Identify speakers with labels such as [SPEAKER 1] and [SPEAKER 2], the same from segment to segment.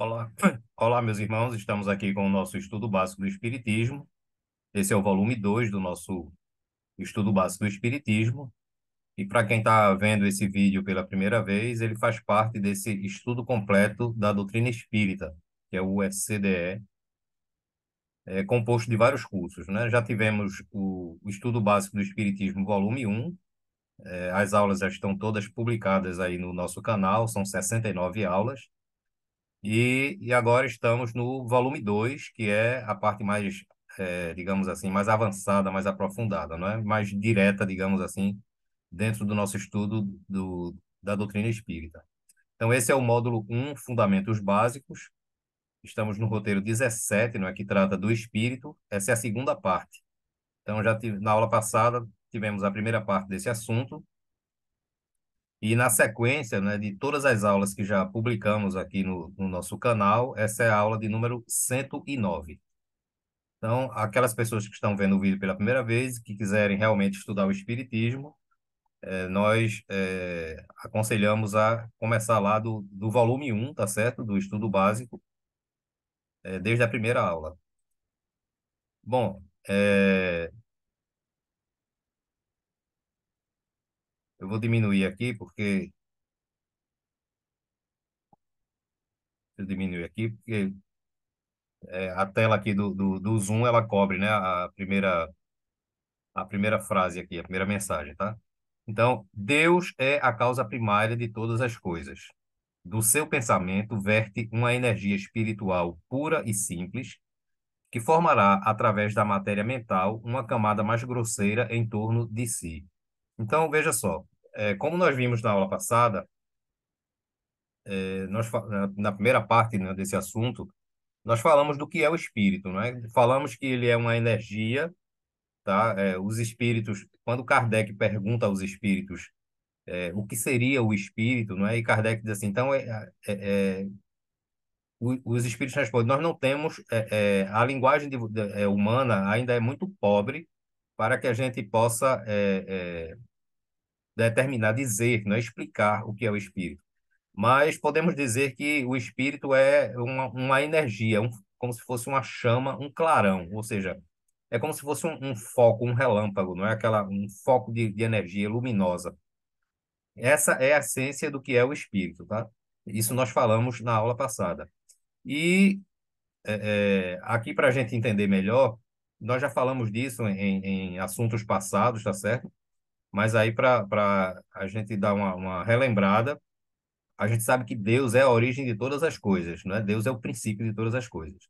[SPEAKER 1] Olá, olá, meus irmãos. Estamos aqui com o nosso estudo básico do Espiritismo. Esse é o volume 2 do nosso estudo básico do Espiritismo. E para quem está vendo esse vídeo pela primeira vez, ele faz parte desse estudo completo da doutrina espírita, que é o SCDE, composto de vários cursos, né? Já tivemos o estudo básico do Espiritismo, volume 1. As aulas já estão todas publicadas aí no nosso canal, são 69 aulas. E agora estamos no volume 2, que é a parte mais, digamos assim, mais avançada, mais aprofundada, não é? Mais direta, digamos assim, dentro do nosso estudo da doutrina espírita. Então, esse é o módulo um, Fundamentos Básicos. Estamos no roteiro 17, não é? Que trata do espírito. Essa é a segunda parte. Então, na aula passada, tivemos a primeira parte desse assunto. E na sequência, né, de todas as aulas que já publicamos aqui no nosso canal, essa é a aula de número 109. Então, aquelas pessoas que estão vendo o vídeo pela primeira vez, que quiserem realmente estudar o Espiritismo, nós aconselhamos a começar lá do volume um, tá certo? Do estudo básico, desde a primeira aula. Bom, eu vou diminuir aqui, a tela aqui do Zoom, ela cobre, né, a primeira frase aqui, a primeira mensagem, tá? Então, Deus é a causa primária de todas as coisas. Do seu pensamento verte uma energia espiritual pura e simples, que formará, através da matéria mental, uma camada mais grosseira em torno de si. Então, veja só, como nós vimos na aula passada, na primeira parte, né, desse assunto, nós falamos do que é o espírito, não é? Falamos que ele é uma energia, tá? Os espíritos, quando Kardec pergunta aos espíritos o que seria o espírito, não é? E Kardec diz assim, então, os espíritos respondem, nós não temos, a linguagem humana ainda é muito pobre para que a gente possa determinar, dizer, não é? Explicar o que é o espírito. Mas podemos dizer que o espírito é uma energia, como se fosse uma chama, um clarão, ou seja, é como se fosse um foco, um relâmpago, não é um foco de energia luminosa. Essa é a essência do que é o espírito, tá? Isso nós falamos na aula passada. E aqui, para a gente entender melhor, nós já falamos disso em assuntos passados, tá certo? Mas aí, para a gente dar uma relembrada, a gente sabe que Deus é a origem de todas as coisas, né? Deus é o princípio de todas as coisas.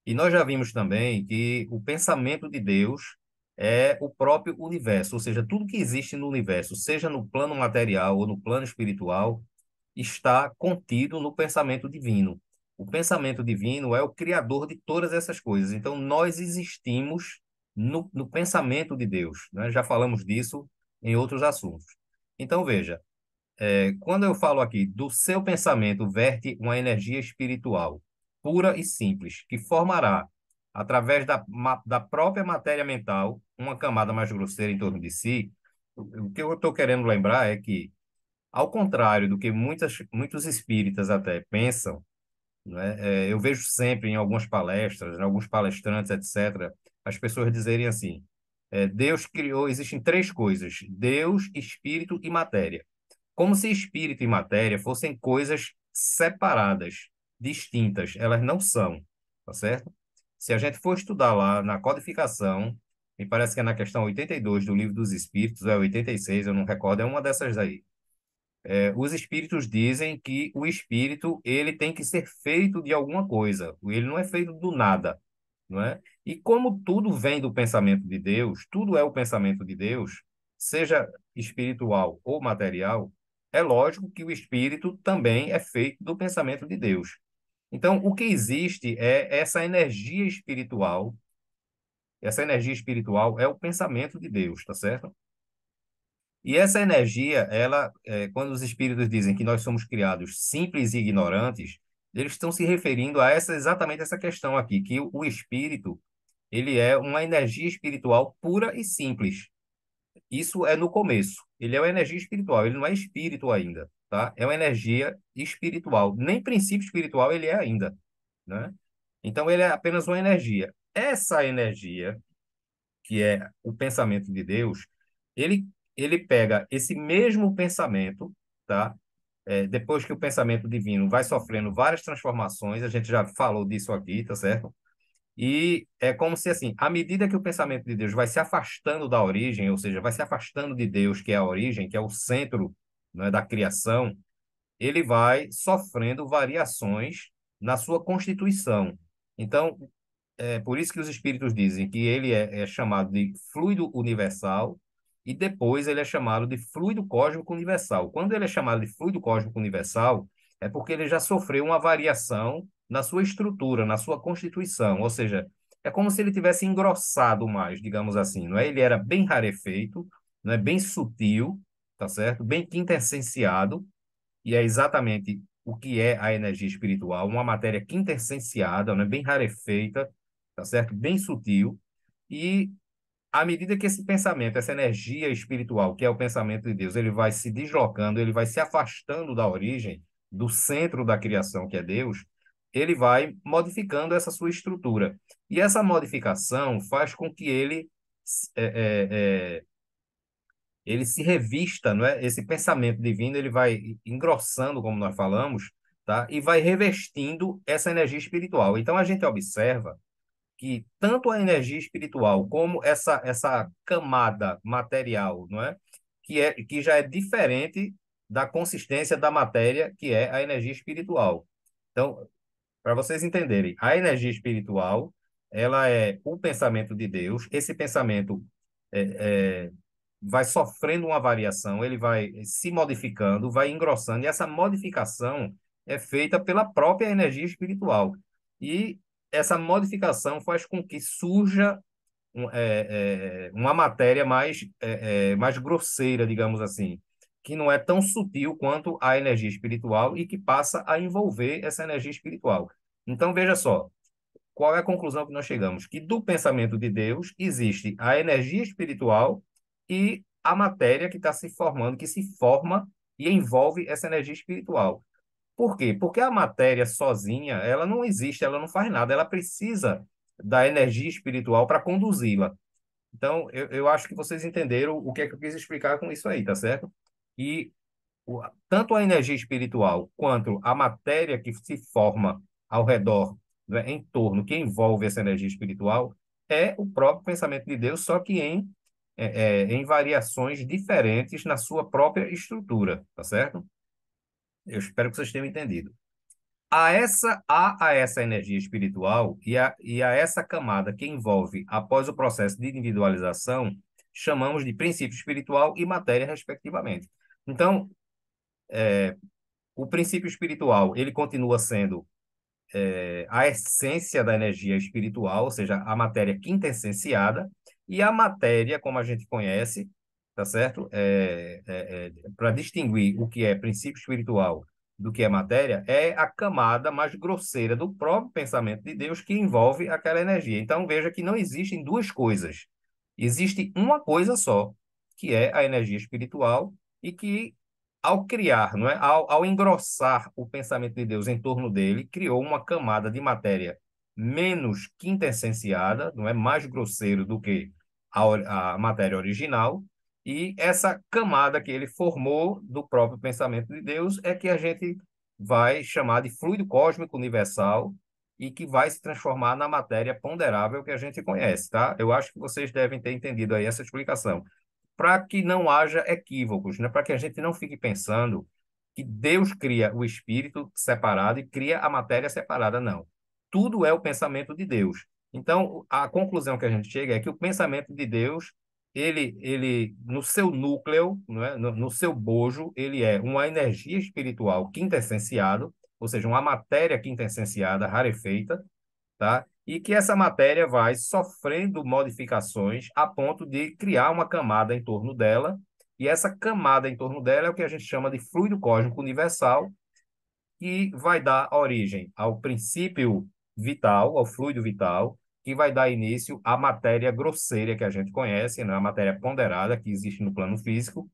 [SPEAKER 1] E nós já vimos também que o pensamento de Deus é o próprio universo, ou seja, tudo que existe no universo, seja no plano material ou no plano espiritual, está contido no pensamento divino. O pensamento divino é o criador de todas essas coisas. Então, nós existimos no pensamento de Deus, né? Já falamos disso em outros assuntos. Então, veja, quando eu falo aqui do seu pensamento verte uma energia espiritual pura e simples, que formará, através da própria matéria mental, uma camada mais grosseira em torno de si, o que eu estou querendo lembrar é que, ao contrário do que muitos espíritas até pensam, né, eu vejo sempre em algumas palestras, em alguns palestrantes, etc., as pessoas dizerem assim: Deus criou, existem três coisas: Deus, espírito e matéria. Como se espírito e matéria fossem coisas separadas, distintas. Elas não são, tá certo? Se a gente for estudar lá na codificação, me parece que é na questão 82 do Livro dos Espíritos, é 86, eu não recordo, é uma dessas aí. Os espíritos dizem que o espírito ele tem que ser feito de alguma coisa, ele não é feito do nada, não é? E como tudo vem do pensamento de Deus, tudo é o pensamento de Deus, seja espiritual ou material, é lógico que o espírito também é feito do pensamento de Deus. Então, o que existe é essa energia espiritual é o pensamento de Deus, tá certo? E essa energia, quando os espíritos dizem que nós somos criados simples e ignorantes, eles estão se referindo a exatamente essa questão aqui, que o espírito, ele é uma energia espiritual pura e simples. Isso é no começo. Ele é uma energia espiritual, ele não é espírito ainda. tá? É uma energia espiritual. Nem princípio espiritual ele é ainda, né? Então ele é apenas uma energia. Essa energia, que é o pensamento de Deus, ele ele pega esse mesmo pensamento, tá? Depois que o pensamento divino vai sofrendo várias transformações, a gente já falou disso aqui, tá certo? E é como se, assim, à medida que o pensamento de Deus vai se afastando da origem, ou seja, vai se afastando de Deus, que é a origem, que é o centro, né, da criação, ele vai sofrendo variações na sua constituição. Então, é por isso que os espíritos dizem que ele é chamado de fluido universal e depois ele é chamado de fluido cósmico universal. Quando ele é chamado de fluido cósmico universal, é porque ele já sofreu uma variação na sua estrutura, na sua constituição, ou seja, é como se ele tivesse engrossado mais, digamos assim, não é? Ele era bem rarefeito, não é? Bem sutil, tá certo? Bem quintessenciado, e é exatamente o que é a energia espiritual, uma matéria quintessenciada, né, bem rarefeita, tá certo? Bem sutil. E à medida que esse pensamento, essa energia espiritual, que é o pensamento de Deus, ele vai se deslocando, ele vai se afastando da origem, do centro da criação, que é Deus, ele vai modificando essa sua estrutura. E essa modificação faz com que ele se revista, não é? Esse pensamento divino, ele vai engrossando, como nós falamos, tá? E vai revestindo essa energia espiritual. Então a gente observa que tanto a energia espiritual como essa camada material, não é? Que já é diferente da consistência da matéria, que é a energia espiritual. Então, para vocês entenderem, a energia espiritual, ela é o pensamento de Deus. Esse pensamento é, vai sofrendo uma variação, ele vai se modificando, vai engrossando, e essa modificação é feita pela própria energia espiritual. E essa modificação faz com que surja uma matéria mais grosseira, digamos assim, que não é tão sutil quanto a energia espiritual e que passa a envolver essa energia espiritual. Então, veja só, qual é a conclusão que nós chegamos? Que do pensamento de Deus existe a energia espiritual e a matéria que está se formando, que se forma e envolve essa energia espiritual. Por quê? Porque a matéria sozinha, ela não existe, ela não faz nada, ela precisa da energia espiritual para conduzi-la. Então, eu acho que vocês entenderam o que é que eu quis explicar com isso aí, tá certo? E tanto a energia espiritual quanto a matéria que se forma ao redor, né, em torno, que envolve essa energia espiritual, é o próprio pensamento de Deus, só que em variações diferentes na sua própria estrutura, tá certo? Eu espero que vocês tenham entendido. A essa energia espiritual e a essa camada que envolve após o processo de individualização, chamamos de princípio espiritual e matéria, respectivamente. Então, o princípio espiritual, ele continua sendo a essência da energia espiritual, ou seja, a matéria quintessenciada, e a matéria, como a gente conhece, tá certo? Para distinguir o que é princípio espiritual do que é matéria, é a camada mais grosseira do próprio pensamento de Deus que envolve aquela energia. Então, veja que não existem duas coisas. Existe uma coisa só, que é a energia espiritual, e que ao criar, não é? Ao engrossar o pensamento de Deus em torno dele, criou uma camada de matéria menos quintessenciada, não é? Mais grosseiro do que a matéria original, e essa camada que ele formou do próprio pensamento de Deus é que a gente vai chamar de fluido cósmico universal e que vai se transformar na matéria ponderável que a gente conhece, tá? Eu acho que vocês devem ter entendido aí essa explicação para que não haja equívocos, né? Para que a gente não fique pensando que Deus cria o espírito separado e cria a matéria separada, não. Tudo é o pensamento de Deus. Então, a conclusão que a gente chega é que o pensamento de Deus, ele no seu núcleo, não é? No seu bojo, ele é uma energia espiritual quintessenciada, ou seja, uma matéria quintessenciada, rarefeita, tá? E que essa matéria vai sofrendo modificações a ponto de criar uma camada em torno dela, e essa camada em torno dela é o que a gente chama de fluido cósmico universal, que vai dar origem ao princípio vital, ao fluido vital, que vai dar início à matéria grosseira que a gente conhece, né? A matéria ponderada que existe no plano físico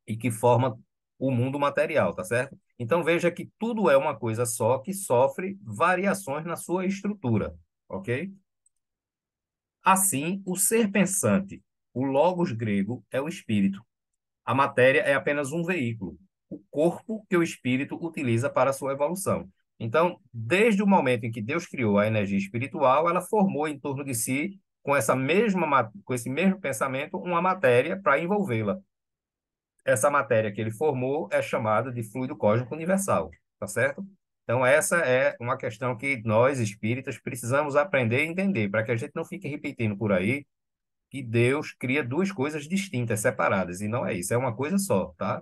[SPEAKER 1] e que forma o mundo material, tá certo? Então veja que tudo é uma coisa só que sofre variações na sua estrutura, ok? Assim, o ser pensante, o logos grego, é o espírito. A matéria é apenas um veículo, o corpo que o espírito utiliza para a sua evolução. Então, desde o momento em que Deus criou a energia espiritual, ela formou em torno de si, com esse mesmo pensamento, uma matéria para envolvê-la. Essa matéria que ele formou é chamada de fluido cósmico universal, tá certo? Então, essa é uma questão que nós, espíritas, precisamos aprender e entender, para que a gente não fique repetindo por aí que Deus cria duas coisas distintas, separadas, e não é isso, é uma coisa só, tá?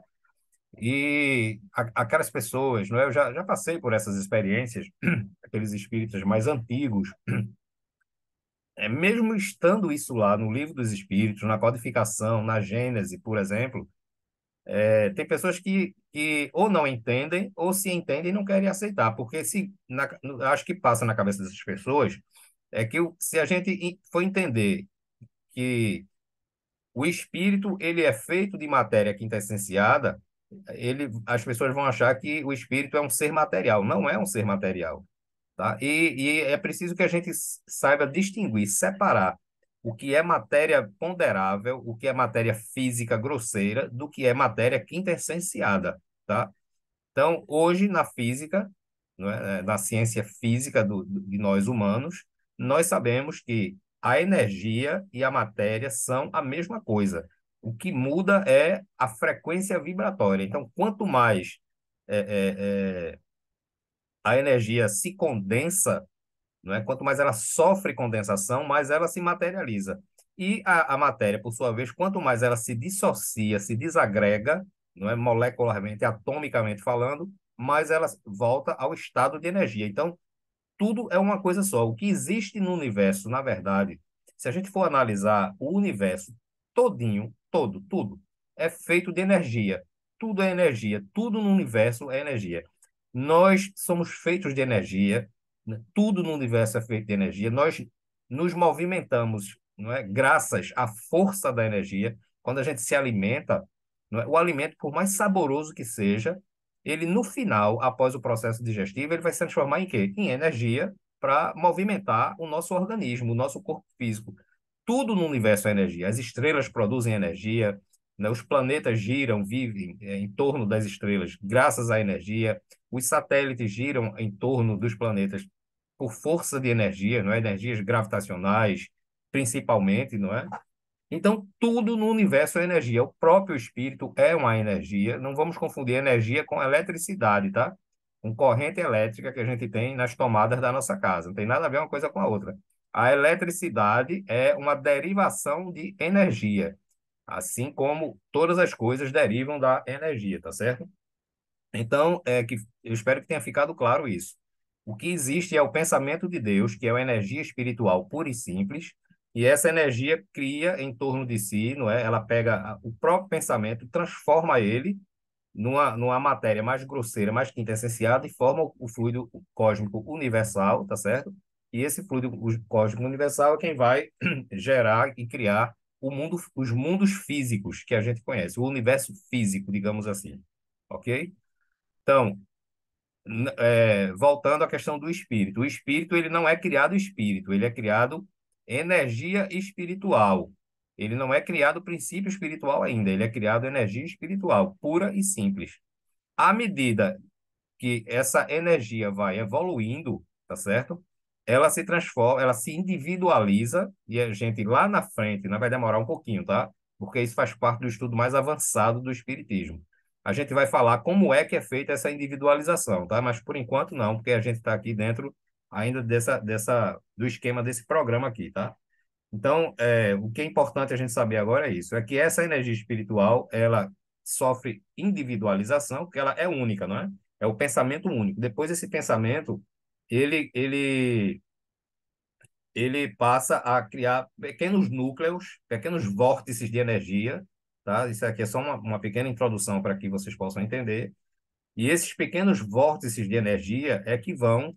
[SPEAKER 1] E aquelas pessoas, não é? Eu já passei por essas experiências, aqueles espíritas mais antigos, mesmo estando isso lá no Livro dos Espíritos, na codificação, na Gênese, por exemplo, tem pessoas que ou não entendem, ou se entendem e não querem aceitar, porque acho que passa na cabeça dessas pessoas é que se a gente for entender que o espírito ele é feito de matéria quintessenciada, as pessoas vão achar que o espírito é um ser material. Não é um ser material, tá? E é preciso que a gente saiba distinguir, separar o que é matéria ponderável, o que é matéria física grosseira, do que é matéria quintessenciada, tá? Então, hoje, na física, não é, na ciência física de nós humanos, nós sabemos que a energia e a matéria são a mesma coisa. O que muda é a frequência vibratória. Então, quanto mais é, a energia se condensa, não é? Quanto mais ela sofre condensação, mais ela se materializa. E a matéria, por sua vez, quanto mais ela se dissocia, se desagrega, não é? Molecularmente, atomicamente falando, mais ela volta ao estado de energia. Então, tudo é uma coisa só. O que existe no universo, na verdade, se a gente for analisar o universo todinho, todo, tudo, é feito de energia. Tudo é energia. Tudo no universo é energia. Nós somos feitos de energia, né? Tudo no universo é feito de energia. Nós nos movimentamos, não é? Graças à força da energia. Quando a gente se alimenta, não é? O alimento, por mais saboroso que seja, ele no final, após o processo digestivo, ele vai se transformar em quê? Em energia para movimentar o nosso organismo, o nosso corpo físico. Tudo no universo é energia. As estrelas produzem energia, né? Os planetas giram, vivem em torno das estrelas graças à energia. Os satélites giram em torno dos planetas por força de energia, não é? Energias gravitacionais, principalmente, não é? Então, tudo no universo é energia. O próprio espírito é uma energia. Não vamos confundir energia com eletricidade, tá? Com corrente elétrica que a gente tem nas tomadas da nossa casa. Não tem nada a ver uma coisa com a outra. A eletricidade é uma derivação de energia, assim como todas as coisas derivam da energia, tá certo? Então, eu espero que tenha ficado claro isso. O que existe é o pensamento de Deus, que é uma energia espiritual pura e simples, e essa energia cria em torno de si, não é? Ela pega o próprio pensamento, transforma ele numa matéria mais grosseira, mais quintessenciada, e forma o fluido cósmico universal, tá certo? E esse fluido cósmico universal é quem vai gerar e criar os mundos físicos que a gente conhece, o universo físico, digamos assim, ok? Então, voltando à questão do espírito. O espírito, ele não é criado espírito, ele é criado energia espiritual. Ele não é criado princípio espiritual ainda, ele é criado energia espiritual, pura e simples. À medida que essa energia vai evoluindo, tá certo? Ela se transforma, ela se individualiza e a gente lá na frente, vai demorar um pouquinho, tá? Porque isso faz parte do estudo mais avançado do espiritismo. A gente vai falar como é que é feita essa individualização, tá? Mas por enquanto não, porque a gente está aqui dentro ainda do esquema desse programa aqui, tá? Então, o que é importante a gente saber agora é isso, é que essa energia espiritual, ela sofre individualização, porque ela é única, não é? É o pensamento único. Depois esse pensamento, ele, ele, ele passa a criar pequenos núcleos, pequenos vórtices de energia, tá? Isso aqui é só uma pequena introdução para que vocês possam entender. E esses pequenos vórtices de energia é que vão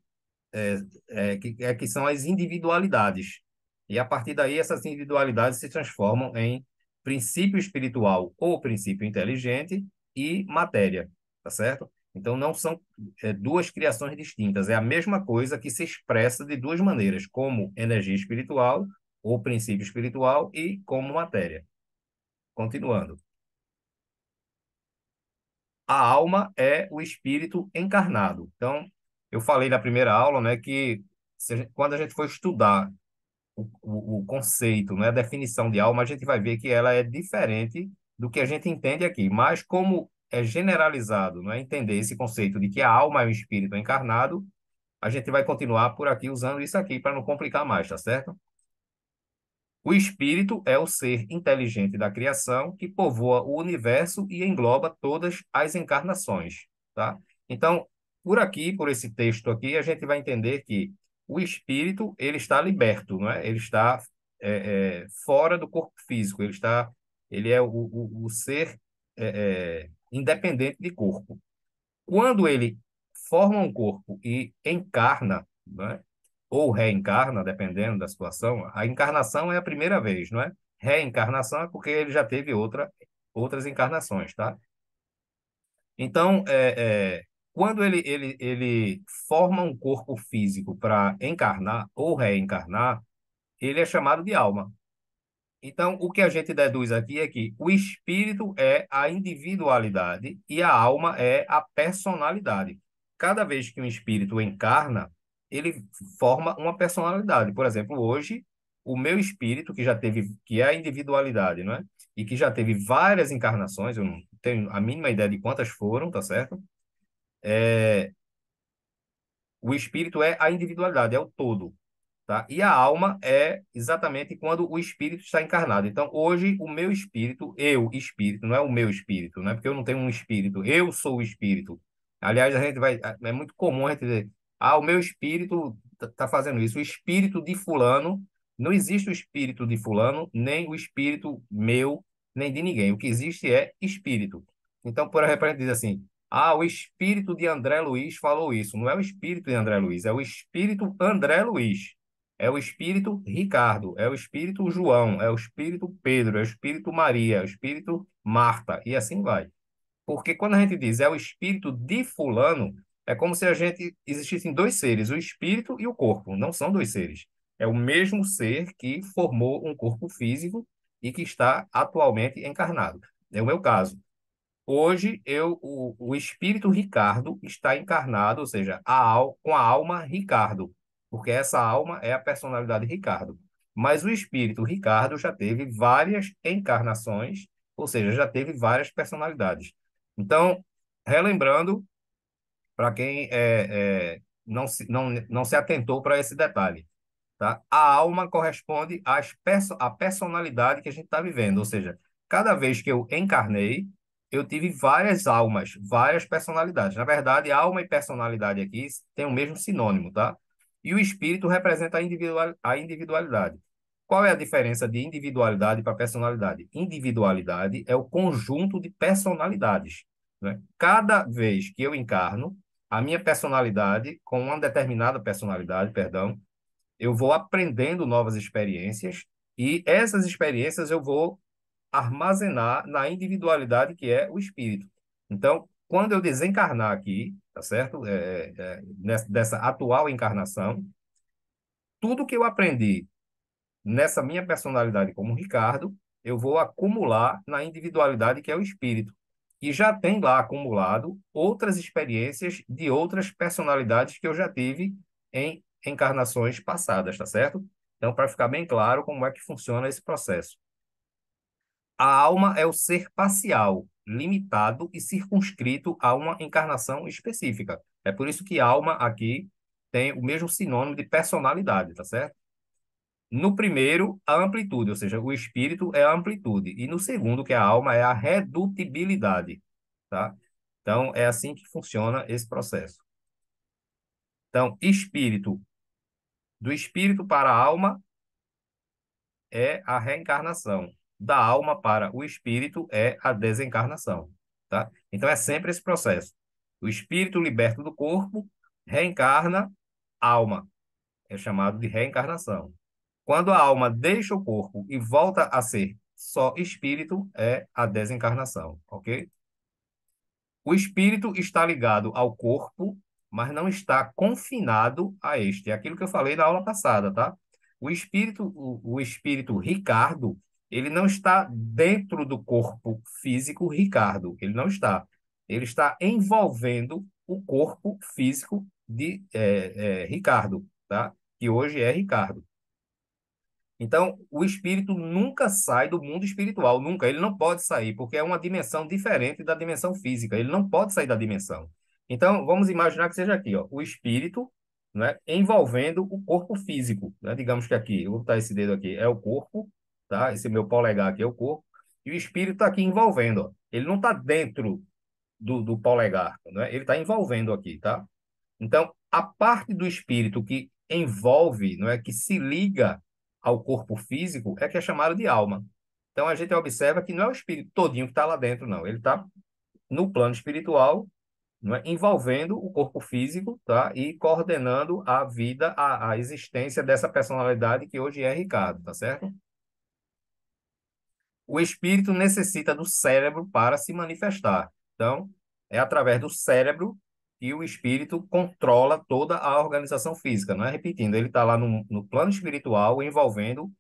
[SPEAKER 1] que são as individualidades. E a partir daí, essas individualidades se transformam em princípio espiritual ou princípio inteligente, e matéria, tá certo? Então, não são duas criações distintas, é a mesma coisa que se expressa de duas maneiras, como energia espiritual, ou princípio espiritual, e como matéria. Continuando. A alma é o espírito encarnado. Então, eu falei na primeira aula, né, que quando a gente for estudar o conceito, né, a definição de alma, a gente vai ver que ela é diferente do que a gente entende aqui. Mas como é generalizado, né, entender esse conceito de que a alma é um espírito encarnado, a gente vai continuar por aqui usando isso aqui para não complicar mais, tá certo? O espírito é o ser inteligente da criação que povoa o universo e engloba todas as encarnações, tá? Então, por aqui, por esse texto aqui, a gente vai entender que o espírito, ele está liberto, não é? Ele está fora do corpo físico, ele é o ser independente de corpo. Quando ele forma um corpo e encarna, né? Ou reencarna, dependendo da situação, a encarnação é a primeira vez, não é? Reencarnação é porque ele já teve outras encarnações, tá? Então, quando ele forma um corpo físico para encarnar ou reencarnar, ele é chamado de alma. Então, o que a gente deduz aqui é que o espírito é a individualidade e a alma é a personalidade. Cada vez que um espírito encarna, ele forma uma personalidade. Por exemplo, hoje, o meu espírito, que é a individualidade, não é? E que já teve várias encarnações, eu não tenho a mínima ideia de quantas foram, tá certo? O espírito é a individualidade, é o todo. Tá? E a alma é exatamente quando o espírito está encarnado. Então, hoje, o meu espírito, espírito, não é o meu espírito, né? Porque eu não tenho um espírito, eu sou o espírito. Aliás, é muito comum a gente dizer, o meu espírito está fazendo isso. O espírito de fulano, não existe o espírito de fulano, nem o espírito meu, nem de ninguém. O que existe é espírito. Então, por exemplo, a gente diz assim, o espírito de André Luiz falou isso. Não é o espírito de André Luiz, é o espírito André Luiz. É o espírito Ricardo, é o espírito João, é o espírito Pedro, é o espírito Maria, é o espírito Marta, e assim vai. Porque quando a gente diz é o espírito de fulano, é como se a gente existissem dois seres, o espírito e o corpo, não são dois seres. É o mesmo ser que formou um corpo físico e que está atualmente encarnado. É o meu caso. Hoje, o espírito Ricardo está encarnado, ou seja, com a alma Ricardo, porque essa alma é a personalidade Ricardo. Mas o espírito Ricardo já teve várias encarnações, ou seja, já teve várias personalidades. Então, relembrando, para quem não se atentou para esse detalhe, tá? A alma corresponde à personalidade que a gente está vivendo, ou seja, cada vez que eu encarnei, eu tive várias almas, várias personalidades. Na verdade, alma e personalidade aqui têm o mesmo sinônimo, tá? E o espírito representa a individualidade. Qual é a diferença de individualidade para personalidade? Individualidade é o conjunto de personalidades, né? Cada vez que eu encarno, a minha personalidade, com uma determinada personalidade, perdão, eu vou aprendendo novas experiências e essas experiências eu vou armazenar na individualidade que é o espírito. Então, quando eu desencarnar aqui, tá certo? Dessa atual encarnação, tudo que eu aprendi nessa minha personalidade como Ricardo, eu vou acumular na individualidade que é o espírito. E já tem lá acumulado outras experiências de outras personalidades que eu já tive em encarnações passadas, tá certo? Então, para ficar bem claro como é que funciona esse processo. A alma é o ser parcial, limitado e circunscrito a uma encarnação específica. É por isso que alma aqui tem o mesmo sinônimo de personalidade, tá certo? No primeiro, a amplitude, ou seja, o espírito é a amplitude. E no segundo, que é a alma, é a redutibilidade, tá? Então, é assim que funciona esse processo. Então, do espírito para a alma é a reencarnação. Da alma para o espírito é a desencarnação, tá? Então, é sempre esse processo. O espírito liberto do corpo reencarna alma. É chamado de reencarnação. Quando a alma deixa o corpo e volta a ser só espírito, é a desencarnação, ok? O espírito está ligado ao corpo, mas não está confinado a este. É aquilo que eu falei na aula passada, tá? O espírito Ricardo, ele não está dentro do corpo físico Ricardo. Ele não está. Ele está envolvendo o corpo físico de Ricardo, tá? Que hoje é Ricardo. Então, o espírito nunca sai do mundo espiritual, nunca. Ele não pode sair, porque é uma dimensão diferente da dimensão física. Ele não pode sair da dimensão. Então, vamos imaginar que seja aqui, ó, o espírito, né, envolvendo o corpo físico, né? Digamos que aqui, eu vou botar esse dedo aqui, é o corpo, tá? Esse meu polegar aqui é o corpo, e o espírito está aqui envolvendo, ó. Ele não está dentro do polegar, né? Ele está envolvendo aqui, tá? Então, a parte do espírito que envolve, não é, que se liga ao corpo físico, é que é chamado de alma. Então, a gente observa que não é o espírito todinho que está lá dentro, não. Ele está no plano espiritual, não é, envolvendo o corpo físico, tá? E coordenando a vida, a existência dessa personalidade que hoje é Ricardo, tá certo? O espírito necessita do cérebro para se manifestar. Então, é através do cérebro que o espírito controla toda a organização física, não é? Repetindo, ele está lá no plano espiritual, envolvendo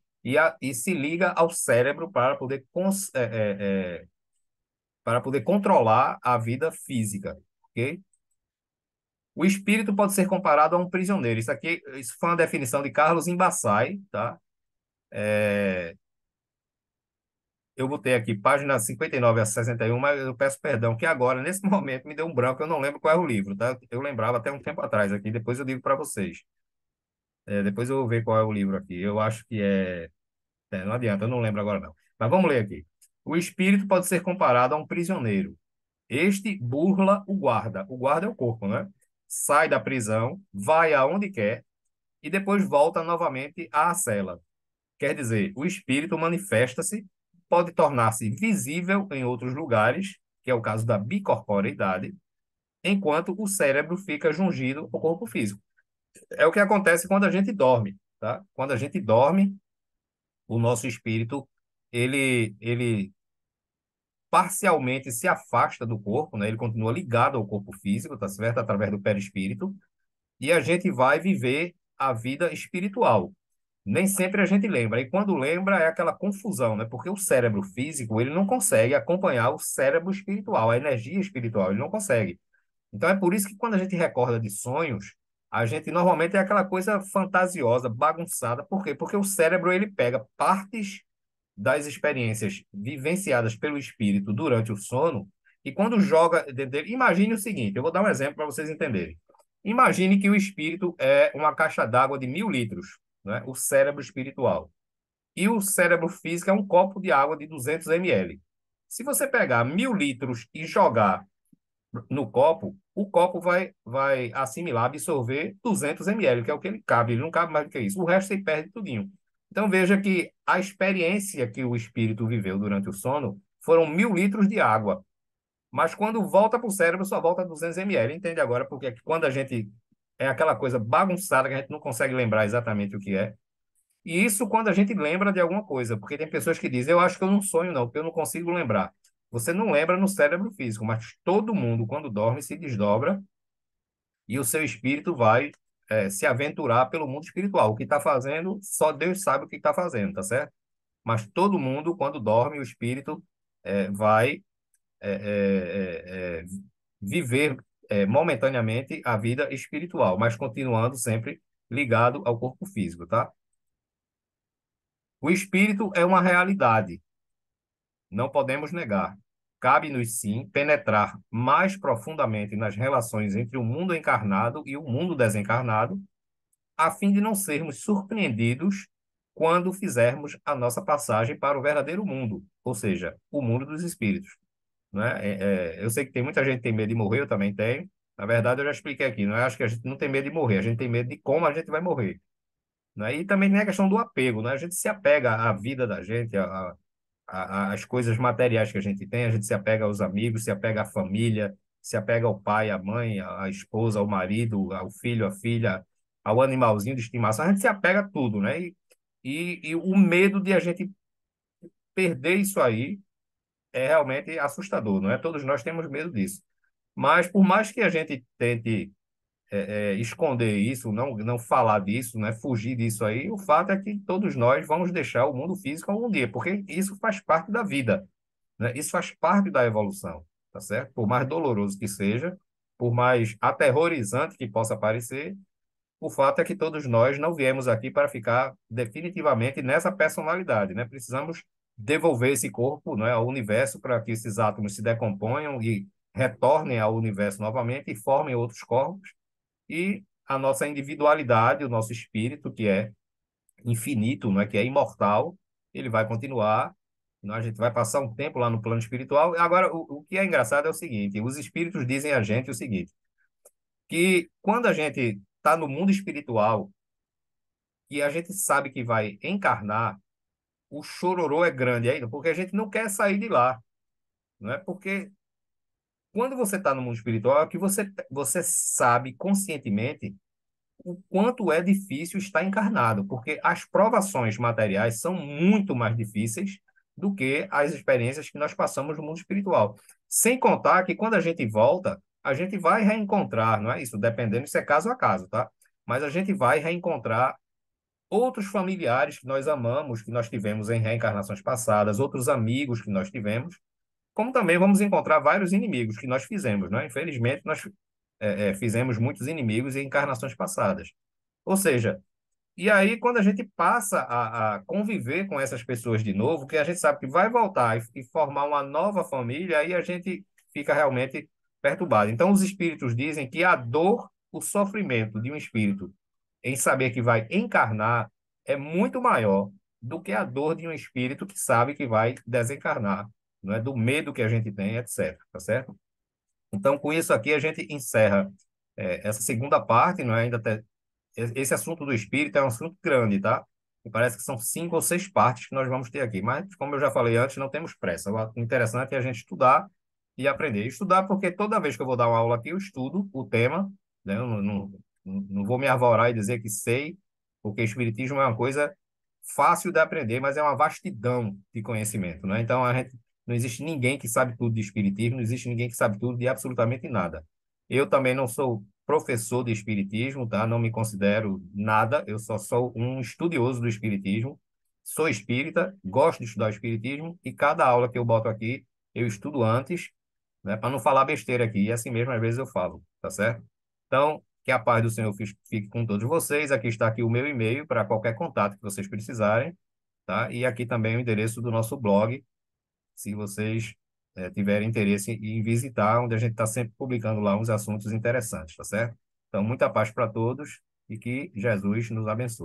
[SPEAKER 1] e se liga ao cérebro para poder, para poder controlar a vida física, ok? O espírito pode ser comparado a um prisioneiro. Isso foi uma definição de Carlos Embassai, tá? Eu botei aqui página 59 a 61, mas eu peço perdão, que agora, nesse momento, me deu um branco, eu não lembro qual é o livro, tá? Eu lembrava até um tempo atrás aqui, depois eu digo para vocês. Depois eu vou ver qual é o livro aqui. Eu acho que não adianta, eu não lembro agora não. Mas vamos ler aqui. O espírito pode ser comparado a um prisioneiro. Este burla o guarda. O guarda é o corpo, né? Sai da prisão, vai aonde quer e depois volta novamente à cela. Quer dizer, o espírito manifesta-se, pode tornar-se visível em outros lugares, que é o caso da bicorporeidade, enquanto o cérebro fica jungido ao corpo físico. É o que acontece quando a gente dorme, tá? Quando a gente dorme, o nosso espírito, ele parcialmente se afasta do corpo, né? Ele continua ligado ao corpo físico, tá certo? Através do perispírito, e a gente vai viver a vida espiritual. Nem sempre a gente lembra. E quando lembra, é aquela confusão, né? Porque o cérebro físico, ele não consegue acompanhar o cérebro espiritual, a energia espiritual, ele não consegue. Então é por isso que quando a gente recorda de sonhos, a gente normalmente é aquela coisa fantasiosa, bagunçada. Por quê? Porque o cérebro, ele pega partes das experiências vivenciadas pelo espírito durante o sono e quando joga dentro dele, imagine o seguinte, eu vou dar um exemplo para vocês entenderem. Imagine que o espírito é uma caixa d'água de 1.000 litros, né? O cérebro espiritual. E o cérebro físico é um copo de água de 200 ml. Se você pegar 1.000 litros e jogar no copo, o copo vai assimilar, absorver 200 ml, que é o que ele cabe. Ele não cabe mais do que isso. O resto você perde tudinho. Então veja que a experiência que o espírito viveu durante o sono foram 1.000 litros de água. Mas quando volta para o cérebro, só volta 200 ml. Entende agora? Porque quando a gente é aquela coisa bagunçada que a gente não consegue lembrar exatamente o que é. E isso quando a gente lembra de alguma coisa, porque tem pessoas que dizem, eu acho que eu não sonho não, porque eu não consigo lembrar. Você não lembra no cérebro físico, mas todo mundo, quando dorme, se desdobra e o seu espírito vai se aventurar pelo mundo espiritual. O que está fazendo, só Deus sabe o que está fazendo, tá certo? Mas todo mundo, quando dorme, o espírito vai viver momentaneamente a vida espiritual, mas continuando sempre ligado ao corpo físico, tá? O espírito é uma realidade, não podemos negar. Cabe-nos, sim, penetrar mais profundamente nas relações entre o mundo encarnado e o mundo desencarnado, a fim de não sermos surpreendidos quando fizermos a nossa passagem para o verdadeiro mundo, ou seja, o mundo dos espíritos. Né? Eu sei que tem muita gente que tem medo de morrer, eu também tenho. Na verdade, eu já expliquei aqui, não é? Acho que a gente não tem medo de morrer, a gente tem medo de como a gente vai morrer. Né? E também tem a questão do apego, né? A gente se apega à vida da gente, as coisas materiais que a gente tem, a gente se apega aos amigos, se apega à família, se apega ao pai, à mãe, à esposa, ao marido, ao filho, à filha, ao animalzinho de estimação, a gente se apega a tudo, né? E o medo de a gente perder isso aí é realmente assustador, não é? Todos nós temos medo disso. Mas por mais que a gente tente esconder isso, não falar disso, né, fugir disso aí, o fato é que todos nós vamos deixar o mundo físico algum dia, porque isso faz parte da vida, né? Isso faz parte da evolução, tá certo? Por mais doloroso que seja, por mais aterrorizante que possa parecer, o fato é que todos nós não viemos aqui para ficar definitivamente nessa personalidade, né? Precisamos devolver esse corpo, né, ao universo para que esses átomos se decomponham e retornem ao universo novamente e formem outros corpos. E a nossa individualidade, o nosso espírito, que é infinito, não é, que é imortal, ele vai continuar. A gente vai passar um tempo lá no plano espiritual. Agora, o que é engraçado é o seguinte: os espíritos dizem a gente o seguinte, que quando a gente está no mundo espiritual e a gente sabe que vai encarnar, o chororô é grande ainda, porque a gente não quer sair de lá, não é? Porque quando você está no mundo espiritual, é que você sabe conscientemente o quanto é difícil estar encarnado, porque as provações materiais são muito mais difíceis do que as experiências que nós passamos no mundo espiritual. Sem contar que quando a gente volta, a gente vai reencontrar, não é isso? Dependendo, isso é caso a caso, tá? Mas a gente vai reencontrar outros familiares que nós amamos, que nós tivemos em reencarnações passadas, outros amigos que nós tivemos, como também vamos encontrar vários inimigos que nós fizemos, né? Infelizmente, nós fizemos muitos inimigos em encarnações passadas. Ou seja, e aí quando a gente passa a conviver com essas pessoas de novo, que a gente sabe que vai voltar e formar uma nova família, aí a gente fica realmente perturbado. Então, os espíritos dizem que a dor, o sofrimento de um espírito em saber que vai encarnar é muito maior do que a dor de um espírito que sabe que vai desencarnar, não é? Do medo que a gente tem, etc. Tá certo? Então, com isso aqui, a gente encerra essa segunda parte, não é? Esse assunto do espírito é um assunto grande, tá? E parece que são 5 ou 6 partes que nós vamos ter aqui. Mas, como eu já falei antes, não temos pressa. O interessante é a gente estudar e aprender. Estudar porque toda vez que eu vou dar uma aula aqui, eu estudo o tema, né? Eu não vou me arvorar e dizer que sei, porque espiritismo é uma coisa fácil de aprender, mas é uma vastidão de conhecimento, né? Então, não existe ninguém que sabe tudo de espiritismo, não existe ninguém que sabe tudo de absolutamente nada. Eu também não sou professor de espiritismo, tá? Não me considero nada, eu só sou um estudioso do espiritismo. Sou espírita, gosto de estudar o espiritismo e cada aula que eu boto aqui, eu estudo antes, né, para não falar besteira aqui. E assim mesmo, às vezes eu falo, tá certo? Então, que a paz do Senhor fique com todos vocês. Aqui está aqui o meu e-mail para qualquer contato que vocês precisarem, tá? E aqui também o endereço do nosso blog, se vocês tiverem interesse em visitar, onde a gente está sempre publicando lá uns assuntos interessantes, tá certo? Então, muita paz para todos e que Jesus nos abençoe.